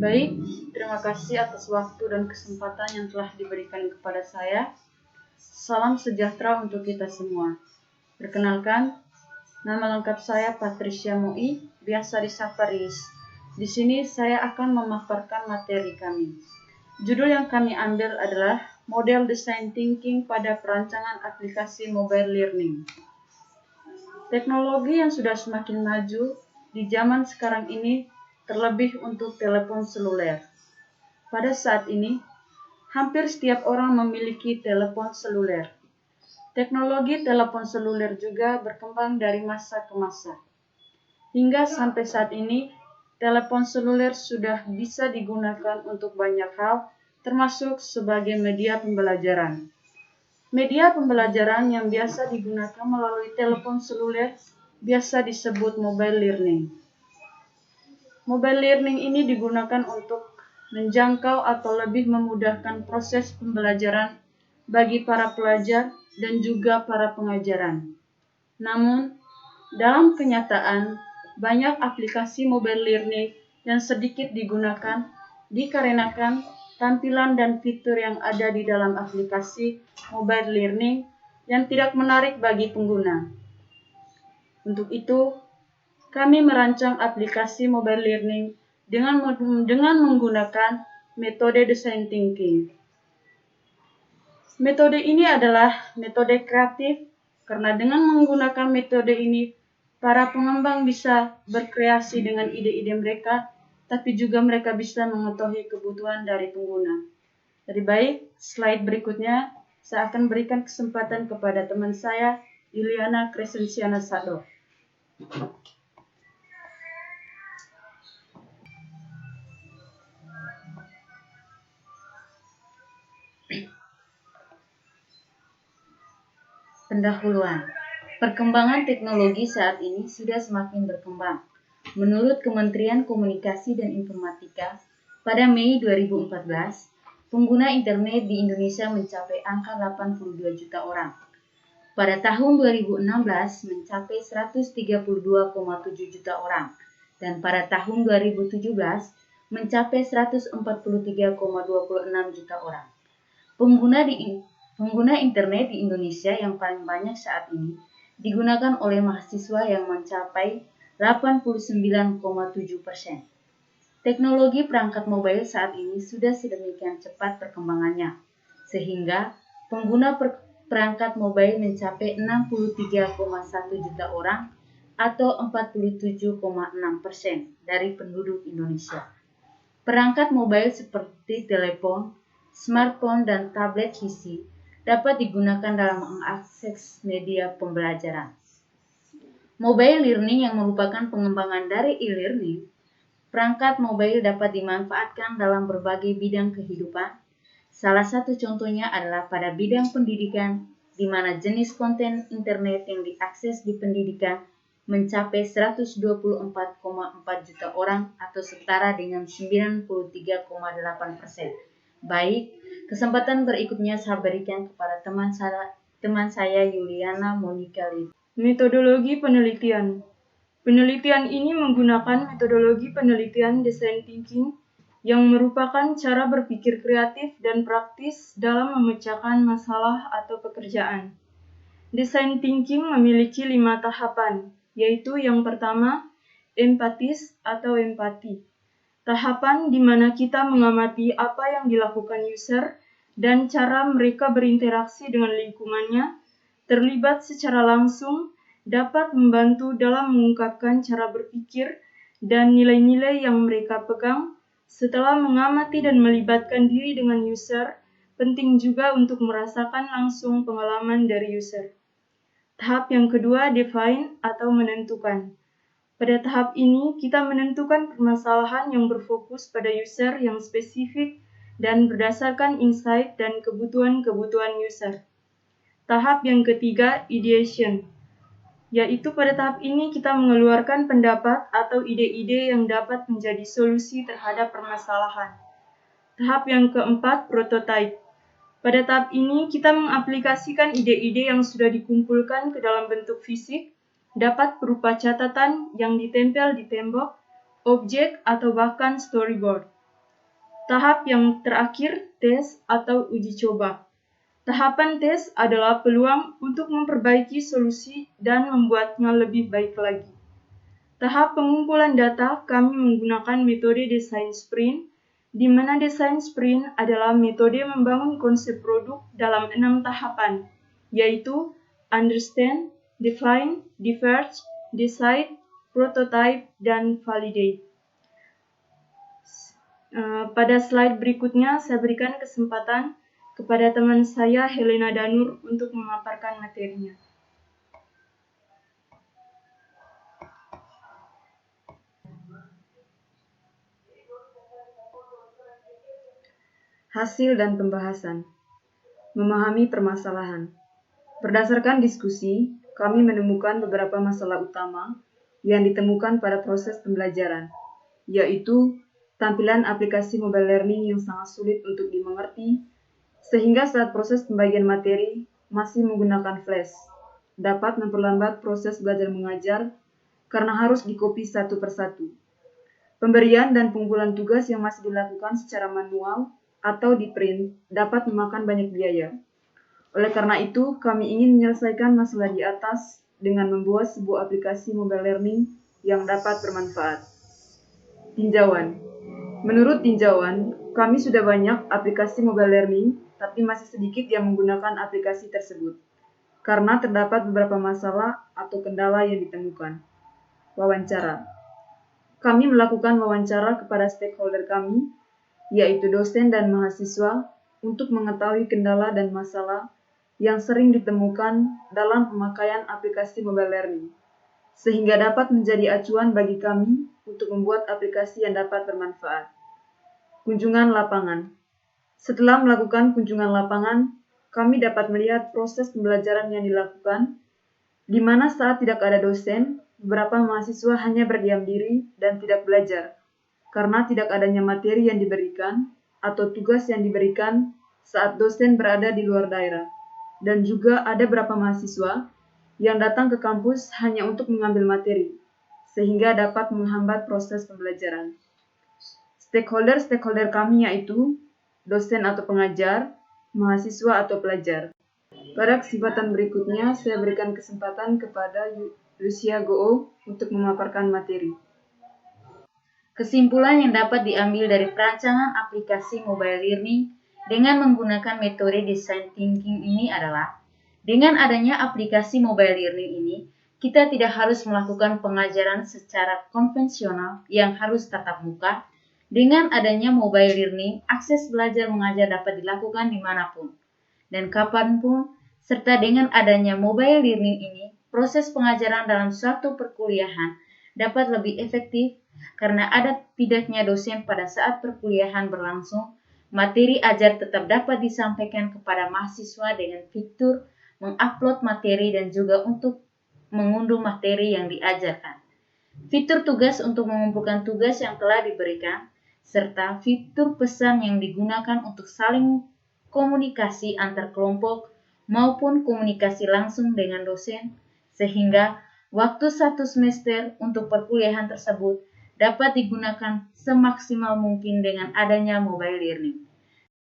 Baik, terima kasih atas waktu dan kesempatan yang telah diberikan kepada saya. Salam sejahtera untuk kita semua. Perkenalkan, nama lengkap saya Patricia Moi, biasa disapa Riz. Di sini saya akan memaparkan materi kami. Judul yang kami ambil adalah Model Design Thinking pada Perancangan Aplikasi Mobile Learning. Teknologi yang sudah semakin maju di zaman sekarang ini, terlebih untuk telepon seluler. Pada saat ini, hampir setiap orang memiliki telepon seluler. Teknologi telepon seluler juga berkembang dari masa ke masa. Hingga sampai saat ini, telepon seluler sudah bisa digunakan untuk banyak hal, termasuk sebagai media pembelajaran. Media pembelajaran yang biasa digunakan melalui telepon seluler biasa disebut mobile learning. Mobile learning ini digunakan untuk menjangkau atau lebih memudahkan proses pembelajaran bagi para pelajar dan juga para pengajaran. Namun, dalam kenyataan, banyak aplikasi mobile learning yang sedikit digunakan dikarenakan tampilan dan fitur yang ada di dalam aplikasi mobile learning yang tidak menarik bagi pengguna. Untuk itu, kami merancang aplikasi mobile learning dengan menggunakan metode design thinking. Metode ini adalah metode kreatif karena dengan menggunakan metode ini, para pengembang bisa berkreasi dengan ide-ide mereka, tapi juga mereka bisa mengetahui kebutuhan dari pengguna. Jadi baik, slide berikutnya saya akan berikan kesempatan kepada teman saya, Yuliana Crescensiana Sado. Pendahuluan. Perkembangan teknologi saat ini sudah semakin berkembang. Menurut Kementerian Komunikasi dan Informatika, pada Mei 2014, pengguna internet di Indonesia mencapai angka 82 juta orang. Pada tahun 2016 mencapai 132,7 juta orang dan pada tahun 2017 mencapai 143,26 juta orang. Pengguna internet di Indonesia yang paling banyak saat ini digunakan oleh mahasiswa yang mencapai 89,7%. Teknologi perangkat mobile saat ini sudah sedemikian cepat perkembangannya, sehingga pengguna perangkat mobile mencapai 63,1 juta orang atau 47,6% dari penduduk Indonesia. Perangkat mobile seperti telepon, smartphone, dan tablet PC dapat digunakan dalam mengakses media pembelajaran. Mobile learning yang merupakan pengembangan dari e-learning, perangkat mobile dapat dimanfaatkan dalam berbagai bidang kehidupan. Salah satu contohnya adalah pada bidang pendidikan, di mana jenis konten internet yang diakses di pendidikan mencapai 124,4 juta orang atau setara dengan 93,8%. Baik, kesempatan berikutnya saya berikan kepada teman saya Yuliana Monica Lee. Metodologi penelitian. Penelitian ini menggunakan metodologi penelitian design thinking yang merupakan cara berpikir kreatif dan praktis dalam memecahkan masalah atau pekerjaan. Design thinking memiliki 5 tahapan, yaitu yang pertama, empatis atau empati. Tahapan di mana kita mengamati apa yang dilakukan user dan cara mereka berinteraksi dengan lingkungannya, terlibat secara langsung, dapat membantu dalam mengungkapkan cara berpikir dan nilai-nilai yang mereka pegang. Setelah mengamati dan melibatkan diri dengan user, penting juga untuk merasakan langsung pengalaman dari user. Tahap yang kedua, define atau menentukan. Pada tahap ini, kita menentukan permasalahan yang berfokus pada user yang spesifik dan berdasarkan insight dan kebutuhan-kebutuhan user. Tahap yang ketiga, ideation, yaitu pada tahap ini kita mengeluarkan pendapat atau ide-ide yang dapat menjadi solusi terhadap permasalahan. Tahap yang keempat, prototype. Pada tahap ini, kita mengaplikasikan ide-ide yang sudah dikumpulkan ke dalam bentuk fisik, dapat berupa catatan yang ditempel di tembok, objek, atau bahkan storyboard. Tahap yang terakhir, tes atau uji coba. Tahapan tes adalah peluang untuk memperbaiki solusi dan membuatnya lebih baik lagi. Tahap pengumpulan data, kami menggunakan metode desain sprint, di mana desain sprint adalah metode membangun konsep produk dalam 6 tahapan, yaitu understand, define, diverge, decide, prototype, dan validate. Pada slide berikutnya, saya berikan kesempatan kepada teman saya, Helena Danur, untuk memaparkan materinya. Hasil dan pembahasan. Memahami permasalahan. Berdasarkan diskusi, kami menemukan beberapa masalah utama yang ditemukan pada proses pembelajaran, yaitu tampilan aplikasi mobile learning yang sangat sulit untuk dimengerti, sehingga saat proses pembagian materi masih menggunakan flash, dapat memperlambat proses belajar mengajar karena harus dikopi satu persatu. Pemberian dan pengumpulan tugas yang masih dilakukan secara manual atau di print dapat memakan banyak biaya. Oleh karena itu, kami ingin menyelesaikan masalah di atas dengan membuat sebuah aplikasi mobile learning yang dapat bermanfaat. Tinjauan. Menurut tinjauan, kami sudah banyak aplikasi mobile learning, tapi masih sedikit yang menggunakan aplikasi tersebut, karena terdapat beberapa masalah atau kendala yang ditemukan. Wawancara. Kami melakukan wawancara kepada stakeholder kami, yaitu dosen dan mahasiswa, untuk mengetahui kendala dan masalah yang sering ditemukan dalam pemakaian aplikasi mobile learning, sehingga dapat menjadi acuan bagi kami untuk membuat aplikasi yang dapat bermanfaat. Kunjungan lapangan. Setelah melakukan kunjungan lapangan, kami dapat melihat proses pembelajaran yang dilakukan, di mana saat tidak ada dosen, beberapa mahasiswa hanya berdiam diri dan tidak belajar, karena tidak adanya materi yang diberikan atau tugas yang diberikan saat dosen berada di luar daerah. Dan juga ada beberapa mahasiswa yang datang ke kampus hanya untuk mengambil materi, sehingga dapat menghambat proses pembelajaran. Stakeholder kami yaitu dosen atau pengajar, mahasiswa atau pelajar. Pada kesempatan berikutnya, saya berikan kesempatan kepada Lucia Goo untuk memaparkan materi. Kesimpulan yang dapat diambil dari perancangan aplikasi mobile learning dengan menggunakan metode design thinking ini adalah, dengan adanya aplikasi mobile learning ini, kita tidak harus melakukan pengajaran secara konvensional yang harus tatap muka. Dengan adanya mobile learning, akses belajar mengajar dapat dilakukan dimanapun dan kapanpun, serta dengan adanya mobile learning ini, proses pengajaran dalam suatu perkuliahan dapat lebih efektif karena ada tidaknya dosen pada saat perkuliahan berlangsung. Materi ajar tetap dapat disampaikan kepada mahasiswa dengan fitur mengupload materi dan juga untuk mengunduh materi yang diajarkan. Fitur tugas untuk mengumpulkan tugas yang telah diberikan, serta fitur pesan yang digunakan untuk saling komunikasi antar kelompok maupun komunikasi langsung dengan dosen, sehingga waktu 1 semester untuk perkuliahan tersebut dapat digunakan semaksimal mungkin dengan adanya mobile learning.